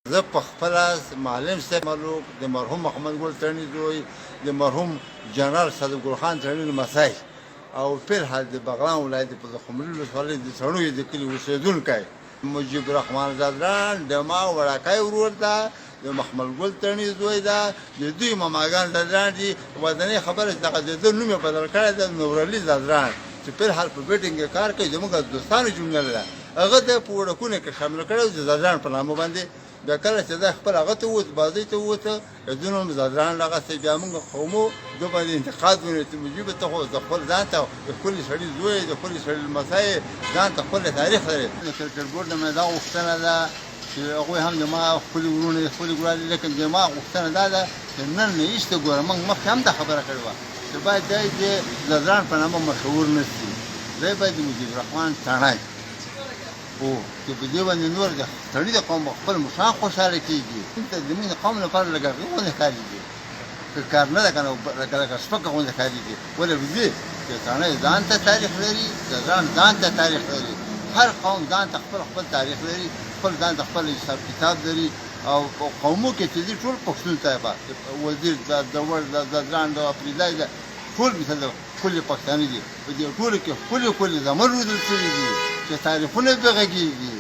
زه په خپله معلم صاحب ملوک د مرحوم محمد ګل ترڼي زوی د مرحوم جنرال صدیق ګل خان ترڼي لمسی او فلحال د بغلان ولایت په خمري ولسوالۍ د څڼویو د کلي اوسېدونکی مجیب الرحمن زادران د ما وړکی ورور ده د محمد ګل ترڼي زوی ده د دوی ماماګان زادران دي ودانۍ خبره چې دغه د ده نوم یې بدل کړی ده نورعلي زادران چې فلحال په بیټینګ کې کار کوي زموږ د دوستانو جمله ده هغه د په وړکونه کې شامل کړی و د زادران په نامه باندې بیا کله چې دا خپل هغه ته ووت بازۍ ته ووته دونه هم زادران دغسې بیا موږ قومو ده باندې انتقاد ونیو چې مجیبه ته خو د خپل ځان ته د ښکلي سړي زوی د ښکلي سړي لمسی یې ځان ته ښکلی تاریخ لري د کرکټ بورډ نه مې دا غوښتنه ده چې هغوی هم د ما ښکلي وروڼه دي ښکلي ګران دي لیکن د ما غوښتنه دا ده چې نن نه ایسته ګوره موږ مخکې هم دا خبره کړې وه چې باید دی د زادران په نامه مشهور نه شي دی باید د مجیب الرحمن تڼی او چې په دې باندې نور د تڼي د قوم خپل مشران خوشحاله کېږي دلته زموږ د قوم لپاره لږ هغې غوندې ښکارېږي که کار نه ده که نه لکه سپکه غوندې ښکارېږي ولې وځي چې تڼی ځان ته تاریخ لري زادران ځان ته تاریخ لري هر قوم ځان ته خپل تاریخ لري خپل ځان ته خپل حساب کتاب لري او قومو کې چې دي ټول پښتون طایفه وزیر دور زادران د افریدی ده ټول مثل ښکلي پښتانه دي په دې ټولو کې ښکلي زامن روزل شوي دي چې تاریخونه پرې غږېږي